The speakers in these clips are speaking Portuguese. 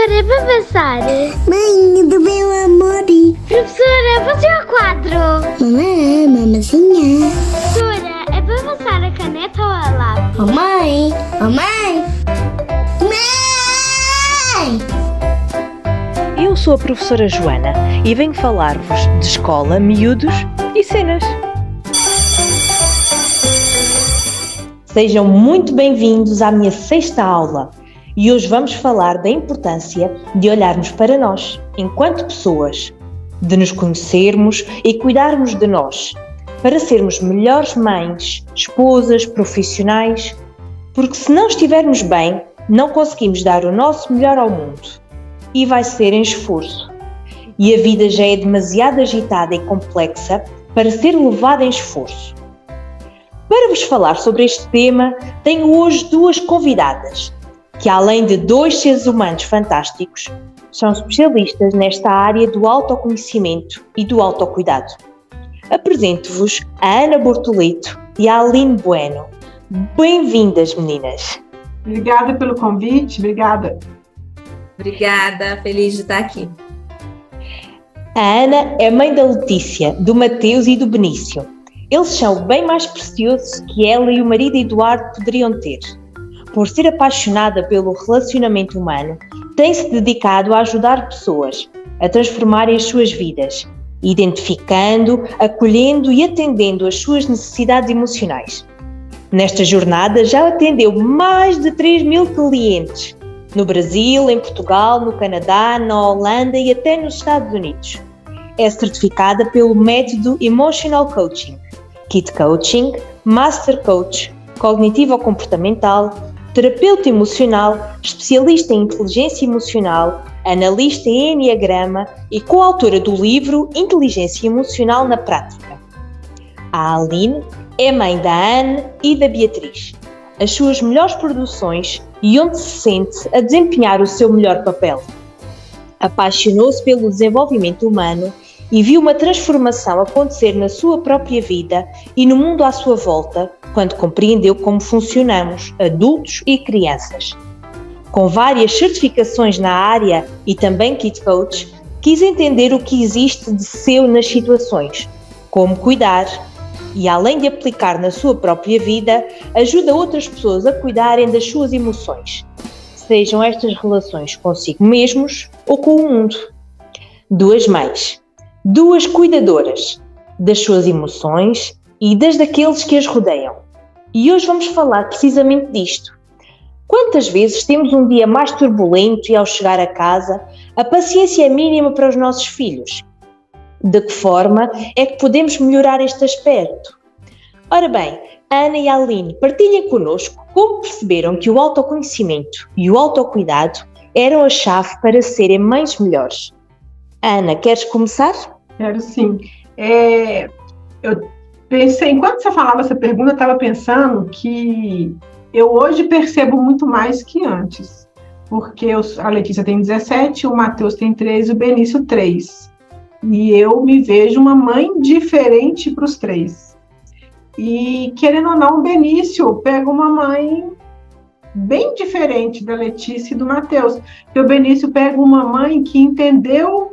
Professora, vai passar? Mãe do meu amor. Professora, passei ao quadro. Mamãe, mamazinha. Professora, é para passar a caneta ou a lápis? Mamãe, mamãe. Mãe! Eu sou a professora Joana e venho falar-vos de escola, miúdos e cenas. Sejam muito bem-vindos à minha 6ª aula e hoje vamos falar da importância de olharmos para nós, enquanto pessoas, de nos conhecermos e cuidarmos de nós, para sermos melhores mães, esposas, profissionais, porque se não estivermos bem, não conseguimos dar o nosso melhor ao mundo e vai ser em esforço. E a vida já é demasiado agitada e complexa para ser levada em esforço. Para vos falar sobre este tema, tenho hoje 2 convidadas, que além de 2 seres humanos fantásticos, são especialistas nesta área do autoconhecimento e do autocuidado. Apresento-vos a Ana Bortoleto e a Aline Bueno. Bem-vindas, meninas! Obrigada pelo convite, obrigada. Obrigada, feliz de estar aqui. A Ana é mãe da Letícia, do Mateus e do Benício. Eles são bem mais preciosos que ela e o marido Eduardo poderiam ter. Por ser apaixonada pelo relacionamento humano, tem-se dedicado a ajudar pessoas a transformarem as suas vidas, identificando, acolhendo e atendendo as suas necessidades emocionais. Nesta jornada já atendeu mais de 3.000 clientes, no Brasil, em Portugal, no Canadá, na Holanda e até nos Estados Unidos. É certificada pelo método Emotional Coaching, Kid Coaching, Master Coach, Cognitivo-Comportamental, terapeuta emocional, especialista em inteligência emocional, analista em Enneagrama e coautora do livro Inteligência Emocional na Prática. A Aline é mãe da Anne e da Beatriz, as suas melhores produções e onde se sente a desempenhar o seu melhor papel. Apaixonou-se pelo desenvolvimento humano e viu uma transformação acontecer na sua própria vida e no mundo à sua volta, quando compreendeu como funcionamos, adultos e crianças. Com várias certificações na área e também Kid Coach, quis entender o que existe de seu nas situações, como cuidar e, além de aplicar na sua própria vida, ajuda outras pessoas a cuidarem das suas emoções, sejam estas relações consigo mesmos ou com o mundo. 2 mães, 2 cuidadoras das suas emoções e das daqueles que as rodeiam. E hoje vamos falar precisamente disto. Quantas vezes temos um dia mais turbulento e ao chegar a casa, a paciência é mínima para os nossos filhos? De que forma é que podemos melhorar este aspecto? Ora bem, a Ana e a Aline partilhem connosco como perceberam que o autoconhecimento e o autocuidado eram a chave para serem mães melhores. Ana, queres começar? Quero sim. Eu pensei, enquanto você falava essa pergunta, eu estava pensando que eu hoje percebo muito mais que antes, porque a Letícia tem 17, o Mateus tem 13 e o Benício 3. E eu me vejo uma mãe diferente para os 3. E, querendo ou não, o Benício pega uma mãe bem diferente da Letícia e do Mateus. Porque o Benício pega uma mãe que entendeu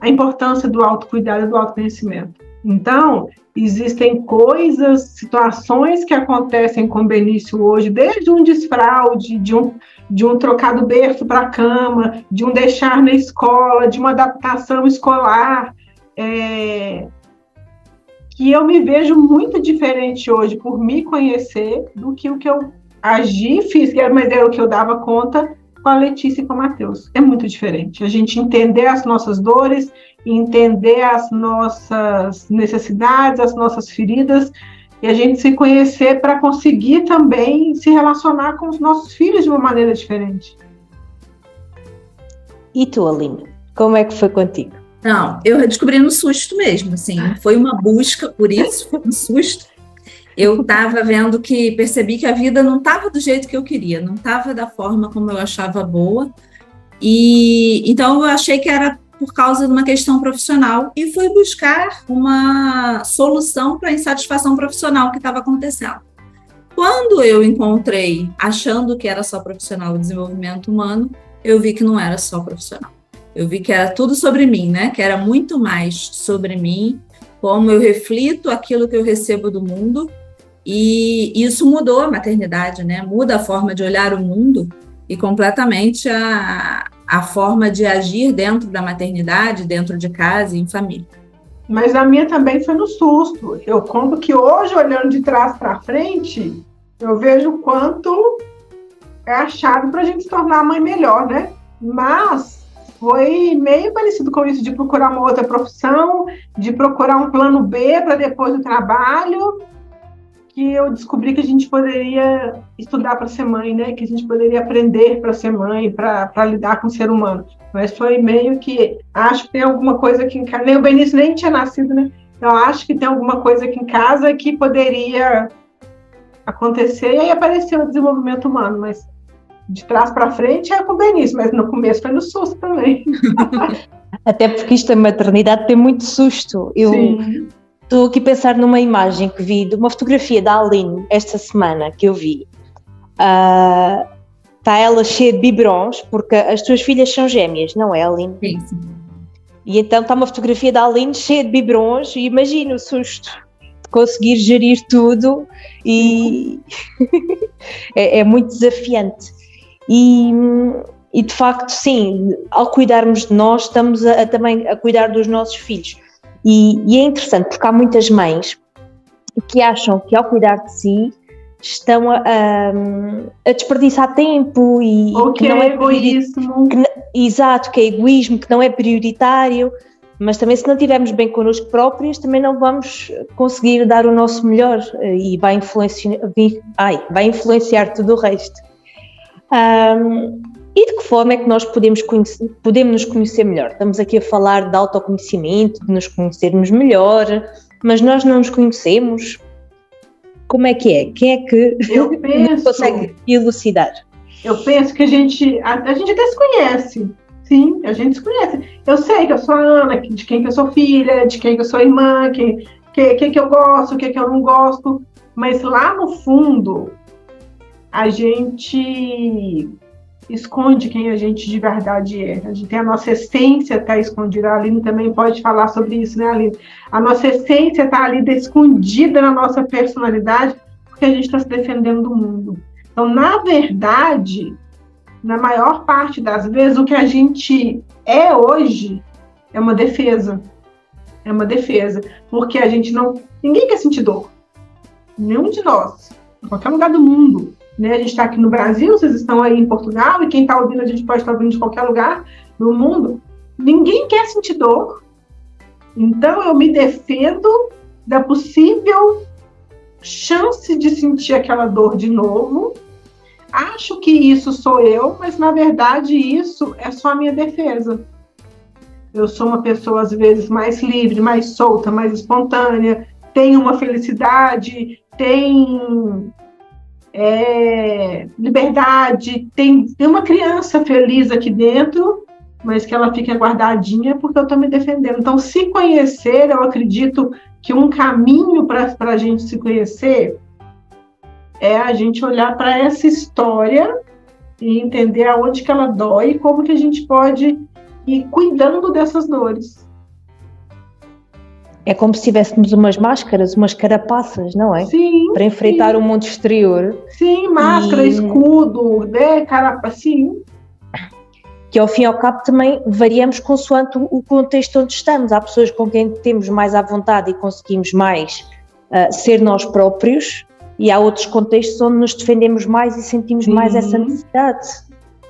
a importância do autocuidado e do autoconhecimento. Então, existem coisas, situações que acontecem com o Benício hoje, desde um desfraude, de um trocar do berço para a cama, de um deixar na escola, de uma adaptação escolar, que eu me vejo muito diferente hoje por me conhecer do que o que eu fiz, mas era o que eu dava conta com a Letícia e com o Mateus. É muito diferente. A gente entender as nossas dores, entender as nossas necessidades, as nossas feridas, e a gente se conhecer para conseguir também se relacionar com os nossos filhos de uma maneira diferente. E tu, Aline, como é que foi contigo? Não, eu descobri no susto mesmo, assim, foi uma busca por isso, foi um susto. Eu estava vendo percebi que a vida não estava do jeito que eu queria, não estava da forma como eu achava boa, e então eu achei que era por causa de uma questão profissional e fui buscar uma solução para a insatisfação profissional que estava acontecendo. Quando eu encontrei, achando que era só profissional o desenvolvimento humano, eu vi que não era só profissional. Eu vi que era tudo sobre mim, né? Que era muito mais sobre mim, como eu reflito aquilo que eu recebo do mundo, e isso mudou a maternidade, né? Muda a forma de olhar o mundo e completamente a forma de agir dentro da maternidade, dentro de casa e em família. Mas a minha também foi no susto. Eu conto que hoje, olhando de trás para frente, eu vejo o quanto é a chave para a gente se tornar a mãe melhor, né? Mas foi meio parecido com isso, de procurar uma outra profissão, de procurar um plano B para depois do trabalho, que eu descobri que a gente poderia estudar para ser mãe, né? Que a gente poderia aprender para ser mãe, para lidar com o ser humano. Mas foi meio que, acho que tem alguma coisa aqui em casa, nem o Benício nem tinha nascido, né? Eu acho que tem alguma coisa aqui em casa que poderia acontecer, e aí apareceu o desenvolvimento humano, mas de trás para frente é com o Benício, mas no começo foi no susto também. Até porque isto, a maternidade, tem muito susto. Eu estou aqui a pensar numa imagem que vi, de uma fotografia da Aline, esta semana, que eu vi. Está ela cheia de biberons, porque as tuas filhas são gêmeas, não é, Aline? Sim. E então está uma fotografia da Aline cheia de biberons, e imagina o susto de conseguir gerir tudo, e é muito desafiante. E de facto, sim, ao cuidarmos de nós, estamos também a cuidar dos nossos filhos. E é interessante, porque há muitas mães que acham que ao cuidar de si estão a desperdiçar tempo, e ou que não é egoísmo. Exato, que é egoísmo, que não é prioritário, mas também, se não estivermos bem connosco próprios, também não vamos conseguir dar o nosso melhor, e vai influenciar tudo o resto. E de que forma é que nós podemos nos conhecer melhor? Estamos aqui a falar de autoconhecimento, de nos conhecermos melhor, mas nós não nos conhecemos. Como é que é? Quem é que nos consegue elucidar? Eu penso que a gente até se conhece. Sim, a gente se conhece. Eu sei que eu sou a Ana, de quem que eu sou filha, de quem que eu sou irmã, quem que eu gosto, quem que eu não gosto. Mas lá no fundo, a gente esconde quem a gente de verdade é. A gente tem a nossa essência está escondida. A Aline também pode falar sobre isso, né, Aline? A nossa essência está ali escondida na nossa personalidade, porque a gente está se defendendo do mundo. Então, na verdade, na maior parte das vezes, o que a gente é hoje é uma defesa. É uma defesa. Porque a gente não... Ninguém quer sentir dor. Nenhum de nós. Em qualquer lugar do mundo. Né? A gente está aqui no Brasil, vocês estão aí em Portugal, e quem está ouvindo, a gente pode estar ouvindo de qualquer lugar do mundo. Ninguém quer sentir dor. Então, eu me defendo da possível chance de sentir aquela dor de novo. Acho que isso sou eu, mas, na verdade, isso é só a minha defesa. Eu sou uma pessoa, às vezes, mais livre, mais solta, mais espontânea, tenho uma felicidade, tenho liberdade, tem uma criança feliz aqui dentro, mas que ela fica guardadinha porque eu estou me defendendo. Então, se conhecer, eu acredito que um caminho para a gente se conhecer é a gente olhar para essa história e entender aonde que ela dói e como que a gente pode ir cuidando dessas dores. É como se tivéssemos umas máscaras, umas carapaças, não é? Sim. Para enfrentar o mundo exterior. Sim, máscara, escudo, né, carapaça, sim. Que ao fim e ao cabo também variamos consoante o contexto onde estamos. Há pessoas com quem temos mais à vontade e conseguimos mais ser nós próprios, e há outros contextos onde nos defendemos mais e sentimos mais essa necessidade.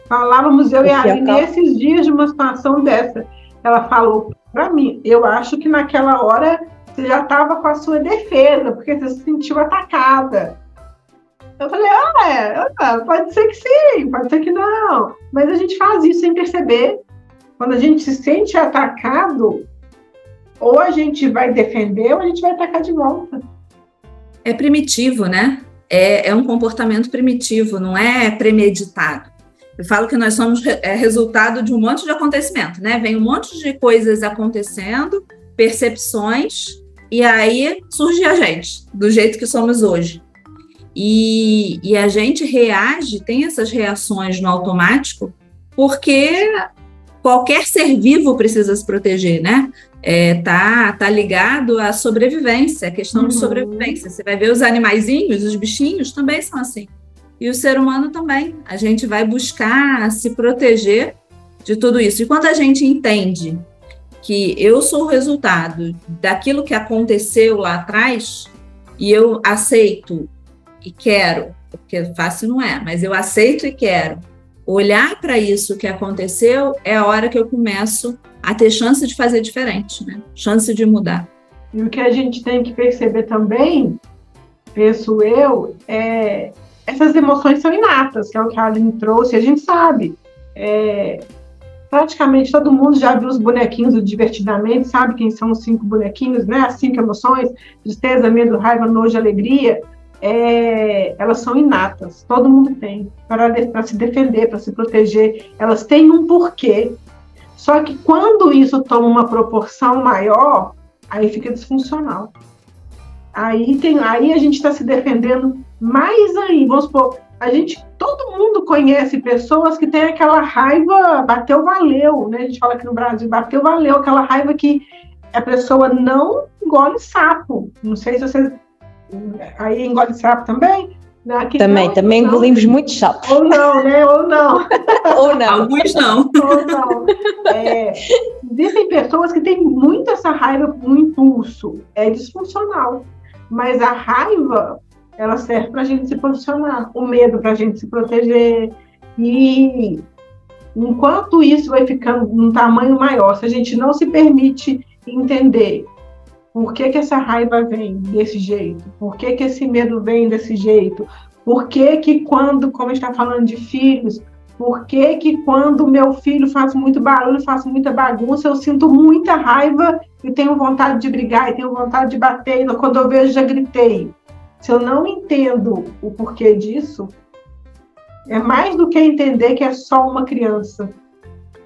Falávamos eu e a Aline nesses dias de uma situação dessa. Ela falou para mim, eu acho que naquela hora você já estava com a sua defesa, porque você se sentiu atacada. Eu falei, pode ser que sim, pode ser que não. Mas a gente faz isso sem perceber. Quando a gente se sente atacado, ou a gente vai defender ou a gente vai atacar de volta. É primitivo, né? É um comportamento primitivo, não é premeditado. Eu falo que nós somos resultado de um monte de acontecimento, né? Vem um monte de coisas acontecendo, percepções, e aí surge a gente, do jeito que somos hoje. E a gente reage, tem essas reações no automático, porque qualquer ser vivo precisa se proteger, né? Tá ligado à sobrevivência, a questão de sobrevivência. Você vai ver os animaizinhos, os bichinhos também são assim. E o ser humano também. A gente vai buscar se proteger de tudo isso. E quando a gente entende que eu sou o resultado daquilo que aconteceu lá atrás, e eu aceito e quero, porque fácil não é, mas eu aceito e quero olhar para isso que aconteceu, é a hora que eu começo a ter chance de fazer diferente, né? Chance de mudar. E o que a gente tem que perceber também, penso eu, essas emoções são inatas, que é o que a Aline trouxe, a gente sabe. Praticamente todo mundo já viu os bonequinhos do Divertidamente, sabe quem são os 5 bonequinhos, né? As 5 emoções, tristeza, medo, raiva, nojo, alegria. Elas são inatas, todo mundo tem, para se defender, para se proteger, elas têm um porquê. Só que quando isso toma uma proporção maior, aí fica disfuncional. Aí a gente está se defendendo mais ainda. Vamos supor, todo mundo conhece pessoas que têm aquela raiva, bateu, valeu, né? A gente fala aqui no Brasil, bateu, valeu, aquela raiva que a pessoa não engole sapo. Não sei se vocês... Aí engole sapo também? Também engolimos muito sapo. Ou não, né? Ou não. Ou não. Alguns não. Ou não. Existem pessoas que têm muito essa raiva no impulso. É disfuncional. Mas a raiva, ela serve para a gente se posicionar. O medo para a gente se proteger. E enquanto isso vai ficando num tamanho maior, se a gente não se permite entender por que essa raiva vem desse jeito? Por que esse medo vem desse jeito? Por que quando, como a gente está falando de filhos, por que quando meu filho faz muito barulho, faz muita bagunça, eu sinto muita raiva e tenho vontade de brigar, e tenho vontade de bater, e quando eu vejo já gritei. Se eu não entendo o porquê disso, é mais do que entender que é só uma criança.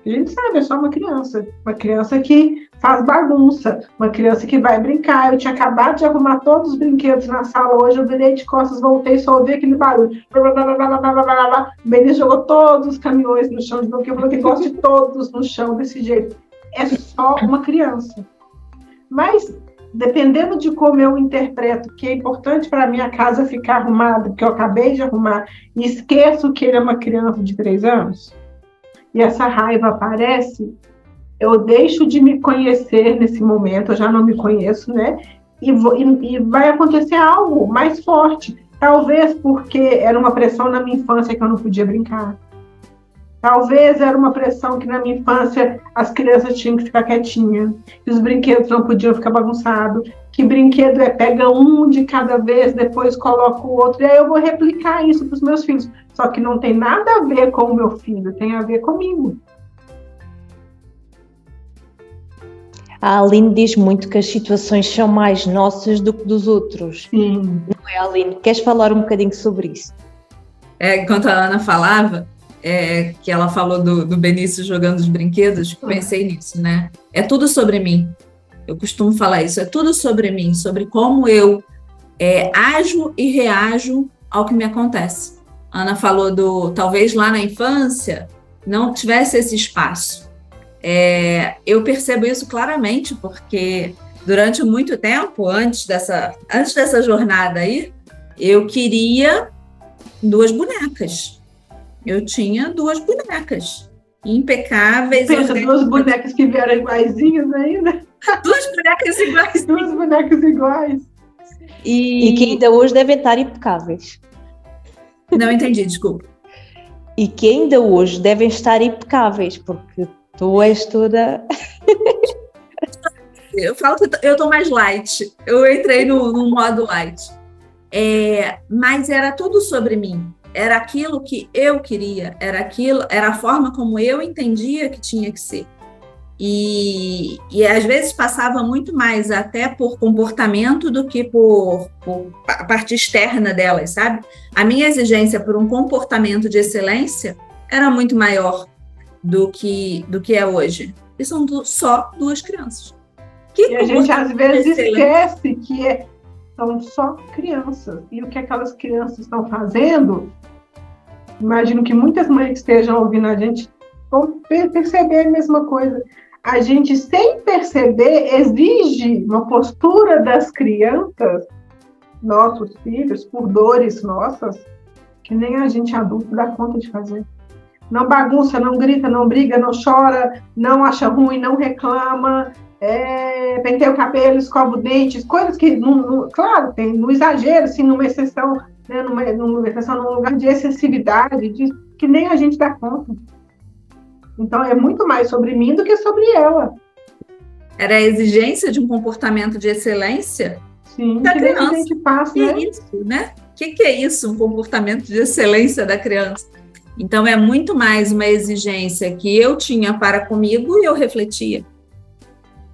A gente sabe, é só uma criança que faz bagunça, uma criança que vai brincar. Eu tinha acabado de arrumar todos os brinquedos na sala hoje, eu virei de costas, voltei, só ouvi aquele barulho. O Benício jogou todos os caminhões no chão de novo, que eu falei que gosto de todos no chão desse jeito. É só uma criança. Mas, dependendo de como eu interpreto que é importante para a minha casa ficar arrumada, que eu acabei de arrumar, e esqueço que ele é uma criança de 3 anos, e essa raiva aparece, eu deixo de me conhecer nesse momento, eu já não me conheço, né? E vai acontecer algo mais forte. Talvez porque era uma pressão na minha infância que eu não podia brincar. Talvez era uma pressão que na minha infância as crianças tinham que ficar quietinhas, que os brinquedos não podiam ficar bagunçados, que brinquedo pega um de cada vez, depois coloca o outro, e aí eu vou replicar isso para os meus filhos. Só que não tem nada a ver com o meu filho, tem a ver comigo. A Aline diz muito que as situações são mais nossas do que dos outros. Sim. Não é, Aline? Queres falar um bocadinho sobre isso? Enquanto a Ana falava, que ela falou do Benício jogando os brinquedos, pensei nisso, né? É tudo sobre mim. Eu costumo falar isso, é tudo sobre mim, sobre como eu ajo e reajo ao que me acontece. A Ana falou talvez lá na infância não tivesse esse espaço. Eu percebo isso claramente, porque durante muito tempo, antes dessa jornada aí, eu queria 2 bonecas. Eu tinha 2 bonecas impecáveis. Pensa, 2 bonecas que vieram iguaizinhas ainda. 2 bonecas iguais. 2 bonecas iguais. E que ainda hoje devem estar impecáveis. Não entendi, desculpa. E que ainda hoje devem estar impecáveis, porque tu és toda... Eu falo que eu estou mais light. Eu entrei no modo light. Mas era tudo sobre mim. Era aquilo que eu queria, era a forma como eu entendia que tinha que ser. E às vezes passava muito mais até por comportamento do que por a parte externa delas, sabe? A minha exigência por um comportamento de excelência era muito maior do que é hoje. E são só 2 crianças. E a gente às vezes esquece que são só crianças. E o que aquelas crianças estão fazendo, imagino que muitas mães que estejam ouvindo a gente vão perceber a mesma coisa. A gente, sem perceber, exige uma postura das crianças, nossos filhos, por dores nossas, que nem a gente adulto dá conta de fazer. Não bagunça, não grita, não briga, não chora, não acha ruim, não reclama, penteia o cabelo, escova o dente, coisas que, claro, tem no exagero, assim, numa exceção, né, num lugar de excessividade, que nem a gente dá conta. Então, é muito mais sobre mim do que sobre ela. Era a exigência de um comportamento de excelência? Sim, da que criança. A gente passa, que é isso, né? O que é isso, um comportamento de excelência da criança? Então, é muito mais uma exigência que eu tinha para comigo e eu refletia.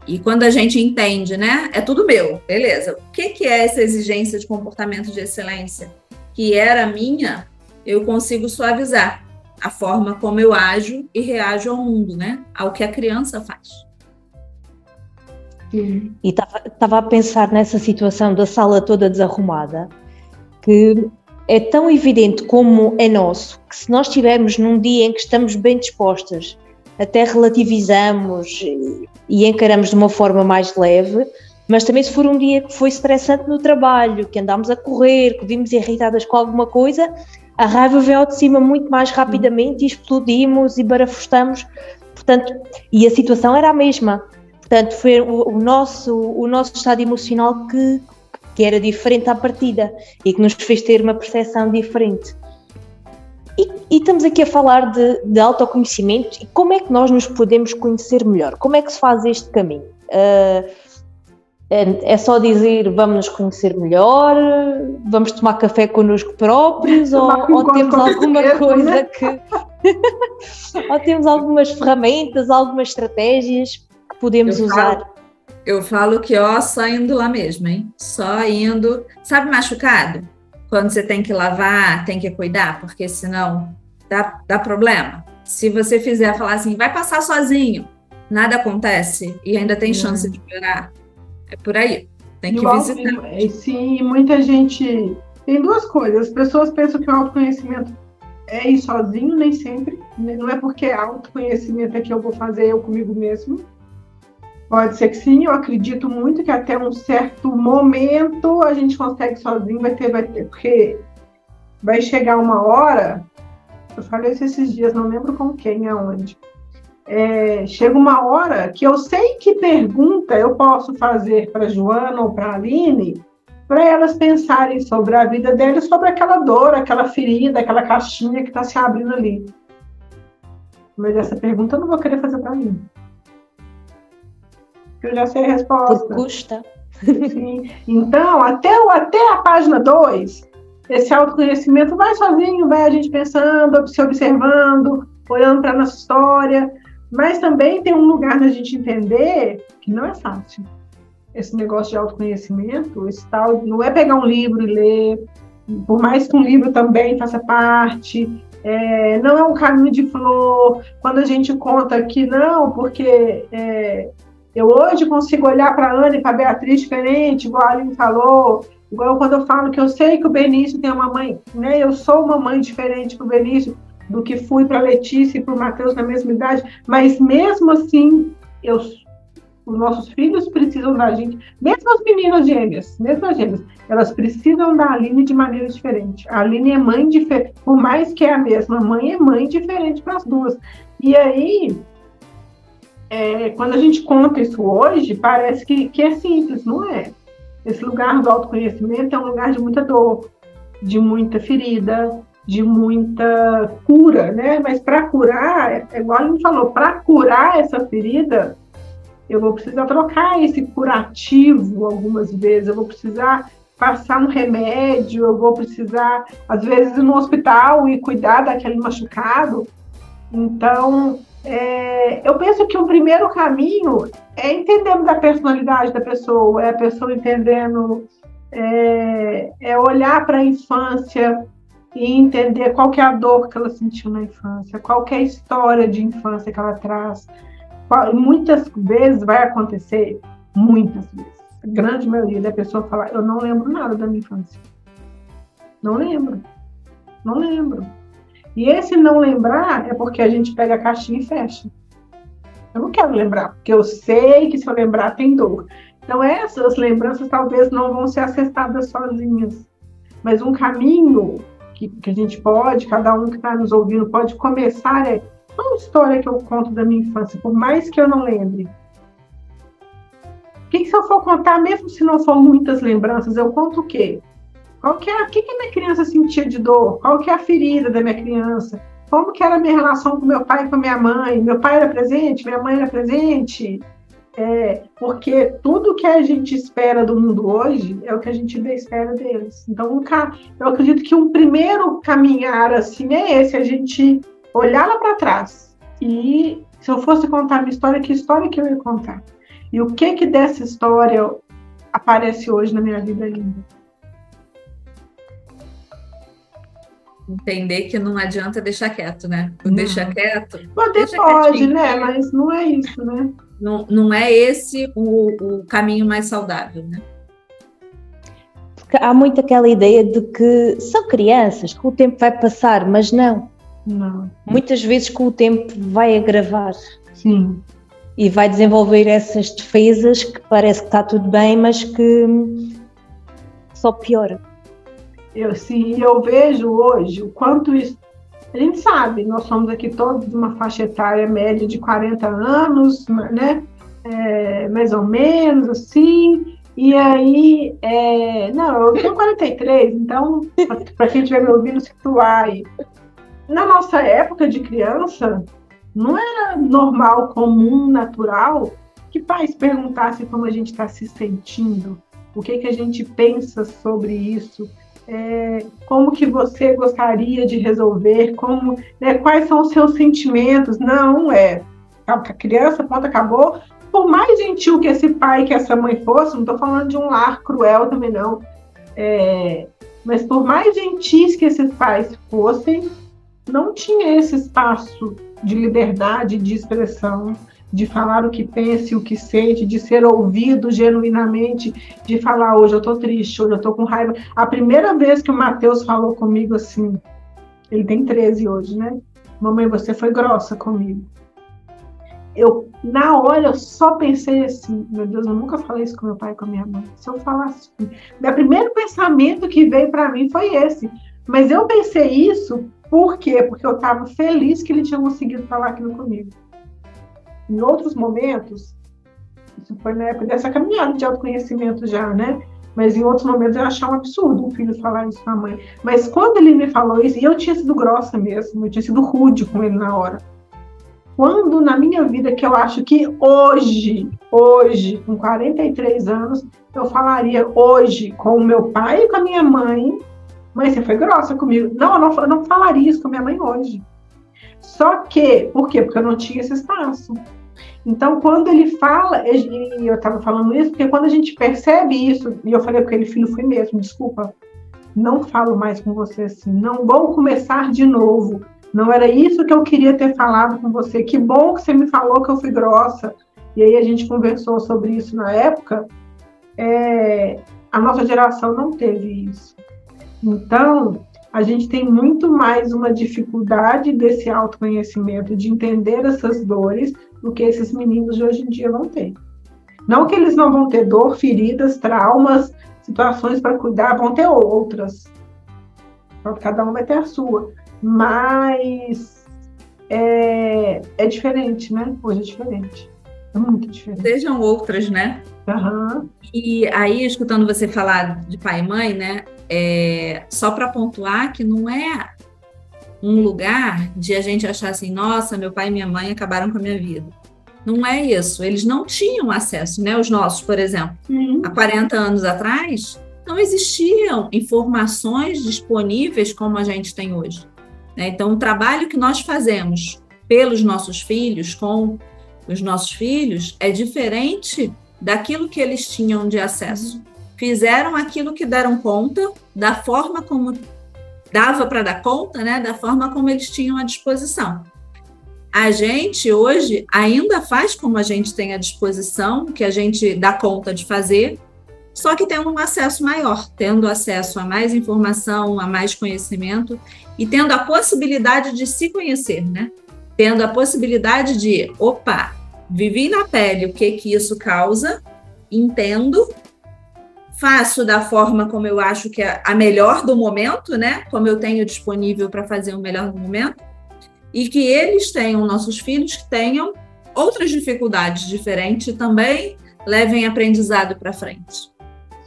E quando a gente entende, né? É tudo meu, beleza. O que é essa exigência de comportamento de excelência? Que era minha, eu consigo suavizar a forma como eu ajo e reajo ao mundo, né? Ao que a criança faz. Sim. E estava a pensar nessa situação da sala toda desarrumada, que é tão evidente como é nosso, que se nós estivermos num dia em que estamos bem dispostas, até relativizamos e encaramos de uma forma mais leve, mas também se for um dia que foi estressante no trabalho, que andámos a correr, que vimos irritadas com alguma coisa, a raiva vem ao de cima muito mais rapidamente e explodimos e barafustamos, portanto, e a situação era a mesma. Portanto, foi o nosso estado emocional que era diferente à partida e que nos fez ter uma percepção diferente. E estamos aqui a falar de autoconhecimento e como é que nós nos podemos conhecer melhor? Como é que se faz este caminho? É só dizer vamos nos conhecer melhor, vamos tomar café connosco próprios ou temos alguma coisa que... ou temos algumas ferramentas, algumas estratégias que podemos usar? Eu falo que só indo lá mesmo, hein? Só indo... Sabe machucado? Quando você tem que lavar, tem que cuidar, porque senão dá problema. Se você falar assim, vai passar sozinho, nada acontece e ainda tem chance de piorar. É por aí. Tem que visitar. Sim, muita gente... Tem duas coisas. As pessoas pensam que o autoconhecimento é ir sozinho, nem sempre. Não é porque é autoconhecimento é que eu vou fazer eu comigo mesmo. Pode ser que sim, eu acredito muito que até um certo momento a gente consegue sozinho, vai ter, porque vai chegar uma hora, eu falei isso esses dias, não lembro com quem, aonde, chega uma hora que eu sei que pergunta eu posso fazer para a Joana ou para a Aline, para elas pensarem sobre a vida delas, sobre aquela dor, aquela ferida, aquela caixinha que está se abrindo ali. Mas essa pergunta eu não vou querer fazer para mim. Eu já sei a resposta. Porque custa. Sim. Então, até a página 2, esse autoconhecimento vai sozinho, vai a gente pensando, se observando, olhando para a nossa história, mas também tem um lugar da gente entender que não é fácil. Esse negócio de autoconhecimento, esse tal, não é pegar um livro e ler, por mais que um livro também faça parte, não é um caminho de flor, quando a gente conta que não, porque... eu hoje consigo olhar para a Ana e para a Beatriz diferente, igual a Aline falou, igual quando eu falo que eu sei que o Benício tem uma mãe, né? Eu sou uma mãe diferente para o Benício do que fui para a Letícia e para o Matheus na mesma idade, mas mesmo assim, os nossos filhos precisam da gente, mesmo as meninas gêmeas, elas precisam da Aline de maneira diferente. A Aline é mãe diferente, por mais que é a mesma mãe, é mãe diferente para as duas. E aí... quando a gente conta isso hoje, parece que é simples, não é? Esse lugar do autoconhecimento é um lugar de muita dor, de muita ferida, de muita cura, né? Mas para curar, igual a gente falou, para curar essa ferida, eu vou precisar trocar esse curativo algumas vezes, eu vou precisar passar um remédio, eu vou precisar, às vezes, ir no hospital e cuidar daquele machucado. Então... eu penso que o primeiro caminho é entendendo da personalidade da pessoa, é a pessoa entendendo, olhar para a infância e entender qual que é a dor que ela sentiu na infância, qual que é a história de infância que ela traz. Muitas vezes vai acontecer, muitas vezes, a grande maioria da pessoa fala, eu não lembro nada da minha infância. Não lembro. E esse não lembrar é porque a gente pega a caixinha e fecha. Eu não quero lembrar, porque eu sei que se eu lembrar tem dor. Então essas lembranças talvez não vão ser acessadas sozinhas. Mas um caminho que a gente pode, cada um que está nos ouvindo pode começar é qual história que eu conto da minha infância, por mais que eu não lembre. O que se eu for contar, mesmo se não for muitas lembranças, eu conto o quê? O que a minha criança sentia de dor? Qual que é a ferida da minha criança? Como que era a minha relação com meu pai e com a minha mãe? Meu pai era presente? Minha mãe era presente? Porque tudo que a gente espera do mundo hoje é o que a gente espera deles. Então, eu acredito que um primeiro caminhar assim é esse, a gente olhar lá para trás. E se eu fosse contar minha história, que história que eu ia contar? E o que dessa história aparece hoje na minha vida ainda? Entender que não adianta deixar quieto, né? Deixar quieto. Pode, né? Mas não é isso, né? Não é esse o caminho mais saudável, né? Porque há muito aquela ideia de que são crianças, que o tempo vai passar, mas não. Muitas vezes com o tempo vai agravar. Sim. E vai desenvolver essas defesas que parece que está tudo bem, mas que só piora. Eu vejo hoje o quanto isso... A gente sabe, nós somos aqui todos de uma faixa etária média de 40 anos, né? Mais ou menos, assim. E aí... eu tenho 43, então, para quem estiver me ouvindo, situar aí. Na nossa época de criança, não era normal, comum, natural, que pais perguntassem como a gente está se sentindo, o que a gente pensa sobre isso, como que você gostaria de resolver, quais são os seus sentimentos. Não a criança, ponto, acabou. Por mais gentil que esse pai, que essa mãe fosse, não estou falando de um lar cruel também não, mas por mais gentis que esses pais fossem, não tinha esse espaço de liberdade, de expressão, de falar o que pensa e o que sente, de ser ouvido genuinamente, de falar, hoje eu estou triste, hoje eu estou com raiva. A primeira vez que o Matheus falou comigo assim, ele tem 13 hoje, né? Mamãe, você foi grossa comigo. Na hora, eu só pensei assim, meu Deus, eu nunca falei isso com meu pai e com a minha mãe. Se eu falasse... Meu primeiro pensamento que veio para mim foi esse. Mas eu pensei isso, por quê? Porque eu estava feliz que ele tinha conseguido falar aquilo comigo. Em outros momentos, isso foi na época dessa caminhada de autoconhecimento já, né? Mas em outros momentos eu achava um absurdo um filho falar isso com a mãe. Mas quando ele me falou isso, e eu tinha sido grossa mesmo, eu tinha sido rude com ele na hora. Quando na minha vida, que eu acho que hoje, com 43 anos, eu falaria hoje com o meu pai e com a minha mãe, mãe, você foi grossa comigo. Eu não falaria isso com a minha mãe hoje. Só que, por quê? Porque eu não tinha esse espaço. Então, quando ele fala, e eu estava falando isso, porque quando a gente percebe isso, e eu falei com ele, filho, fui mesmo, desculpa, não falo mais com você assim, não vou começar de novo, não era isso que eu queria ter falado com você, que bom que você me falou que eu fui grossa, e aí a gente conversou sobre isso na época, a nossa geração não teve isso. Então, a gente tem muito mais uma dificuldade desse autoconhecimento, de entender essas dores, do que esses meninos de hoje em dia vão ter. Não que eles não vão ter dor, feridas, traumas, situações para cuidar, vão ter outras. Então, cada um vai ter a sua. Mas é diferente, né? Hoje é diferente. É muito diferente. Sejam outras, né? Uhum. E aí, escutando você falar de pai e mãe, né? Só para pontuar que não é um lugar de a gente achar assim, nossa, meu pai e minha mãe acabaram com a minha vida. Não é isso. Eles não tinham acesso, né? Os nossos, por exemplo. Há 40 anos atrás, não existiam informações disponíveis como a gente tem hoje. Né? Então, o trabalho que nós fazemos pelos nossos filhos, com os nossos filhos, é diferente daquilo que eles tinham de acesso. Fizeram aquilo que deram conta, da forma como dava para dar conta, né? Da forma como eles tinham à disposição. A gente, hoje, ainda faz como a gente tem à disposição, que a gente dá conta de fazer, só que tendo um acesso maior, tendo acesso a mais informação, a mais conhecimento e tendo a possibilidade de se conhecer, né? Tendo a possibilidade de, opa, vivi na pele o que isso causa, entendo, faço da forma como eu acho que é a melhor do momento, né? Como eu tenho disponível para fazer o melhor do momento, e que eles tenham, nossos filhos, que tenham outras dificuldades diferentes também, levem aprendizado para frente.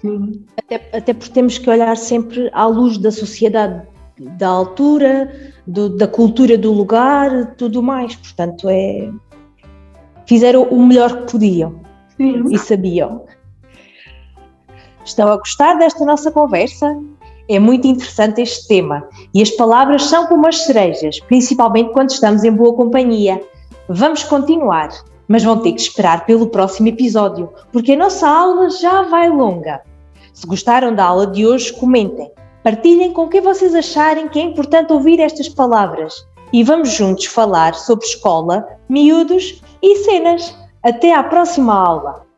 Sim. Até porque temos que olhar sempre à luz da sociedade, da altura, da cultura do lugar, tudo mais. Portanto, fizeram o melhor que podiam. Sim. E sabiam. Estão a gostar desta nossa conversa? É muito interessante este tema e as palavras são como as cerejas, principalmente quando estamos em boa companhia. Vamos continuar, mas vão ter que esperar pelo próximo episódio, porque a nossa aula já vai longa. Se gostaram da aula de hoje, comentem, partilhem com quem vocês acharem que é importante ouvir estas palavras e vamos juntos falar sobre escola, miúdos e cenas. Até à próxima aula!